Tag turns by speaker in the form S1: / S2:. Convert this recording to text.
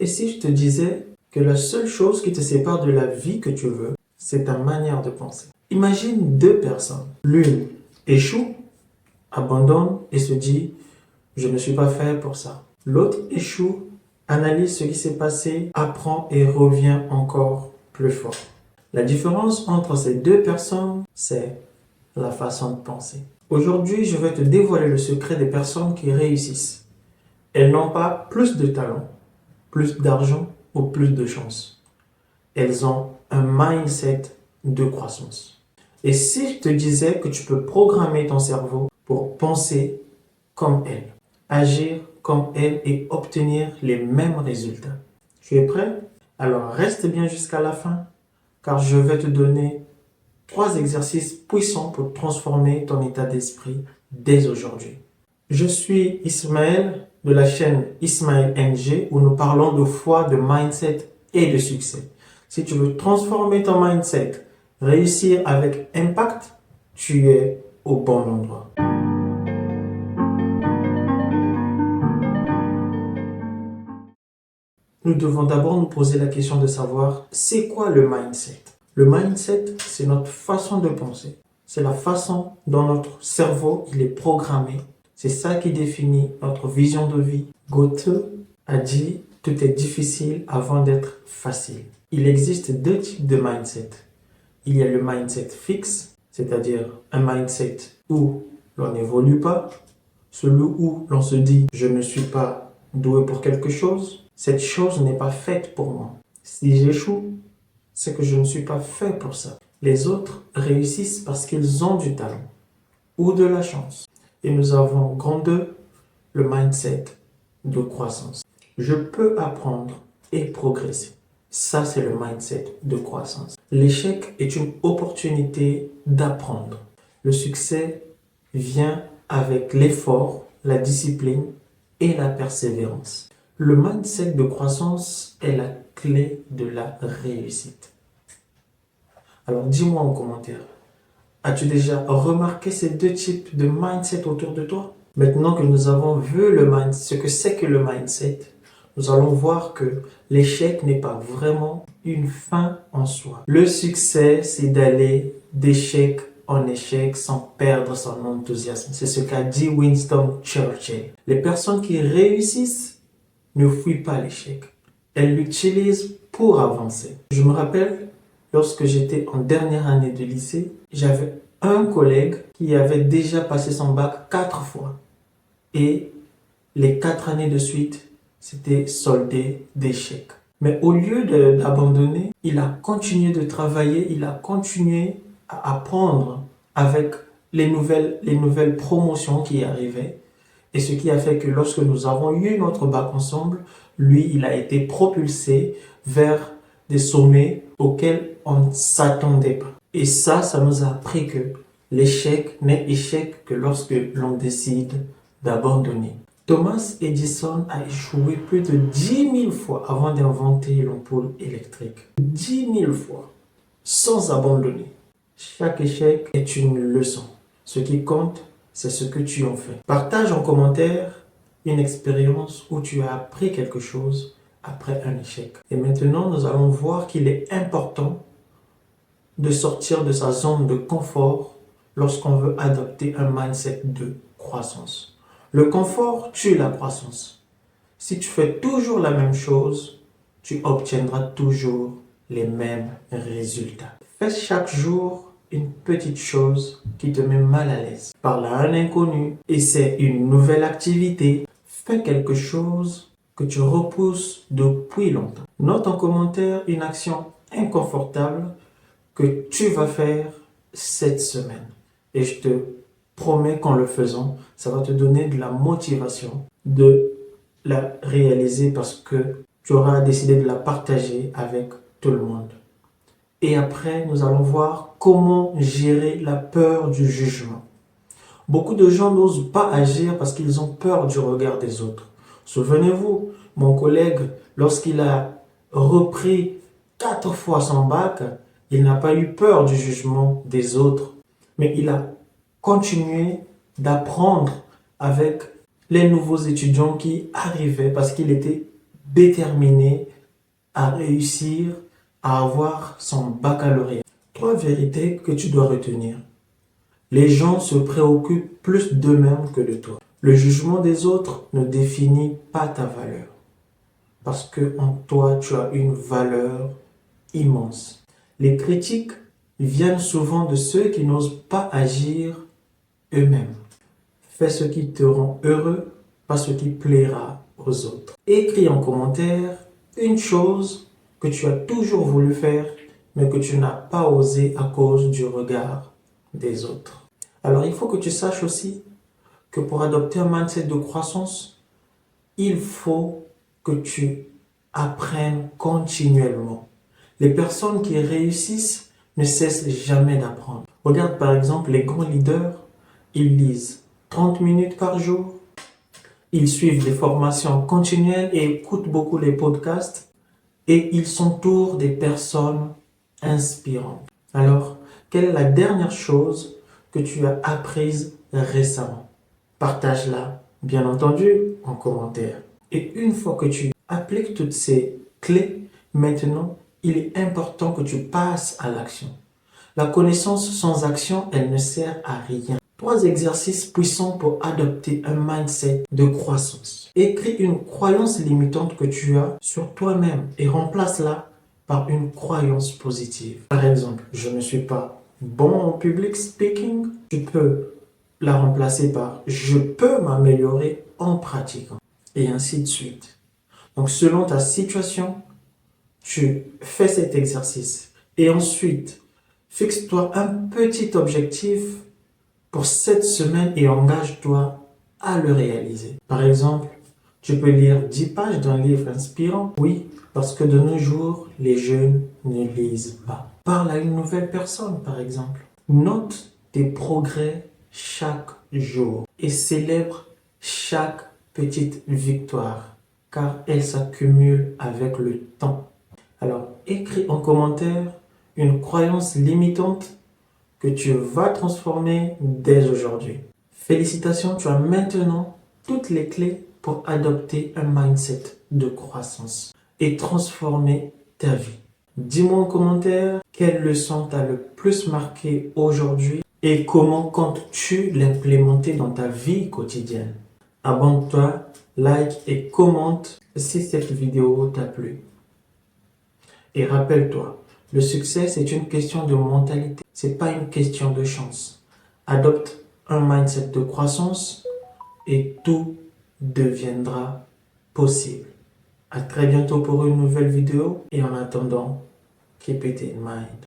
S1: Et si je te disais que la seule chose qui te sépare de la vie que tu veux, c'est ta manière de penser? Imagine deux personnes. L'une échoue, abandonne et se dit « je ne suis pas fait pour ça ». L'autre échoue, analyse ce qui s'est passé, apprend et revient encore plus fort. La différence entre ces deux personnes, c'est la façon de penser. Aujourd'hui, je vais te dévoiler le secret des personnes qui réussissent. Elles n'ont pas plus de talent, plus d'argent ou plus de chance. Elles ont un mindset de croissance. Et si je te disais que tu peux programmer ton cerveau pour penser comme elles, agir comme elles et obtenir les mêmes résultats? Tu es prêt? Alors reste bien jusqu'à la fin, car je vais te donner 3 exercices puissants pour transformer ton état d'esprit dès aujourd'hui. Je suis Ismaël de la chaîne Ismaël NG où nous parlons de foi, de mindset et de succès. Si tu veux transformer ton mindset, réussir avec impact, tu es au bon endroit. Nous devons d'abord nous poser la question de savoir c'est quoi le mindset? Le mindset, c'est notre façon de penser. C'est la façon dont notre cerveau il est programmé. C'est ça qui définit notre vision de vie. Goethe a dit « Tout est difficile avant d'être facile ». Il existe 2 types de mindset. Il y a le mindset fixe, c'est-à-dire un mindset où l'on n'évolue pas, celui où l'on se dit « Je ne suis pas doué pour quelque chose, cette chose n'est pas faite pour moi. Si j'échoue, c'est que je ne suis pas fait pour ça. » Les autres réussissent parce qu'ils ont du talent ou de la chance. Et nous avons grand 2, le mindset de croissance. Je peux apprendre et progresser. Ça, c'est le mindset de croissance. L'échec est une opportunité d'apprendre. Le succès vient avec l'effort, la discipline et la persévérance. Le mindset de croissance est la clé de la réussite. Alors dis-moi en commentaire, as-tu déjà remarqué ces 2 types de mindset autour de toi? Maintenant que nous avons vu ce que c'est que le mindset, nous allons voir que l'échec n'est pas vraiment une fin en soi. Le succès, c'est d'aller d'échec en échec sans perdre son enthousiasme. C'est ce qu'a dit Winston Churchill. Les personnes qui réussissent ne fuient pas l'échec. Elles l'utilisent pour avancer. Je me rappelle, lorsque j'étais en dernière année de lycée, j'avais un collègue qui avait déjà passé son bac 4 fois. Et les 4 années de suite, c'était soldé d'échecs. Mais au lieu d'abandonner, il a continué de travailler, il a continué à apprendre avec les nouvelles promotions qui arrivaient. Et ce qui a fait que lorsque nous avons eu notre bac ensemble, lui, il a été propulsé vers des sommets auxquels on ne s'attendait pas. Et ça nous a appris que l'échec n'est échec que lorsque l'on décide d'abandonner. Thomas Edison a échoué plus de 10 000 fois avant d'inventer l'ampoule électrique. 10 000 fois, sans abandonner. Chaque échec est une leçon. Ce qui compte, c'est ce que tu en fais. Partage en commentaire une expérience où tu as appris quelque chose après un échec. Et maintenant, nous allons voir qu'il est important de sortir de sa zone de confort lorsqu'on veut adopter un mindset de croissance. Le confort tue la croissance. Si tu fais toujours la même chose, tu obtiendras toujours les mêmes résultats. Fais chaque jour une petite chose qui te met mal à l'aise. Parle à un inconnu, essaie une nouvelle activité, fais quelque chose que tu repousses depuis longtemps. Note en commentaire une action inconfortable que tu vas faire cette semaine. Et je te promets qu'en le faisant, ça va te donner de la motivation de la réaliser parce que tu auras décidé de la partager avec tout le monde. Et après, nous allons voir comment gérer la peur du jugement. Beaucoup de gens n'osent pas agir parce qu'ils ont peur du regard des autres. Souvenez-vous, mon collègue, lorsqu'il a repris 4 fois son bac, il n'a pas eu peur du jugement des autres, mais il a continué d'apprendre avec les nouveaux étudiants qui arrivaient parce qu'il était déterminé à réussir à avoir son baccalauréat. Trois vérités que tu dois retenir. Les gens se préoccupent plus d'eux-mêmes que de toi. Le jugement des autres ne définit pas ta valeur. Parce que en toi, tu as une valeur immense. Les critiques viennent souvent de ceux qui n'osent pas agir eux-mêmes. Fais ce qui te rend heureux, pas ce qui plaira aux autres. Écris en commentaire une chose que tu as toujours voulu faire, mais que tu n'as pas osé à cause du regard des autres. Alors, il faut que tu saches aussi que pour adopter un mindset de croissance, il faut que tu apprennes continuellement. Les personnes qui réussissent ne cessent jamais d'apprendre. Regarde par exemple les grands leaders, ils lisent 30 minutes par jour, ils suivent des formations continuelles et écoutent beaucoup les podcasts et ils s'entourent des personnes inspirantes. Alors, quelle est la dernière chose que tu as apprise récemment? Partage-la, bien entendu, en commentaire. Et une fois que tu appliques toutes ces clés, maintenant, il est important que tu passes à l'action. La connaissance sans action, elle ne sert à rien. Trois exercices puissants pour adopter un mindset de croissance. Écris une croyance limitante que tu as sur toi-même et remplace-la par une croyance positive. Par exemple, je ne suis pas bon en public speaking. Tu peux la remplacer par je peux m'améliorer en pratiquant. Et ainsi de suite. Donc, selon ta situation, tu fais cet exercice. Et ensuite, fixe-toi un petit objectif pour cette semaine et engage-toi à le réaliser. Par exemple, tu peux lire 10 pages d'un livre inspirant. Oui, parce que de nos jours, les jeunes ne lisent pas. Parle à une nouvelle personne, par exemple. Note tes progrès chaque jour et célèbre chaque petite victoire, car elles s'accumulent avec le temps. Alors, écris en commentaire une croyance limitante que tu vas transformer dès aujourd'hui. Félicitations, tu as maintenant toutes les clés pour adopter un mindset de croissance et transformer ta vie. Dis-moi en commentaire quelle leçon t'a le plus marqué aujourd'hui et comment comptes-tu l'implémenter dans ta vie quotidienne. Abonne-toi, like et commente si cette vidéo t'a plu. Et rappelle-toi, le succès, c'est une question de mentalité, c'est pas une question de chance. Adopte un mindset de croissance et tout deviendra possible. À très bientôt pour une nouvelle vidéo et en attendant, keep it in mind.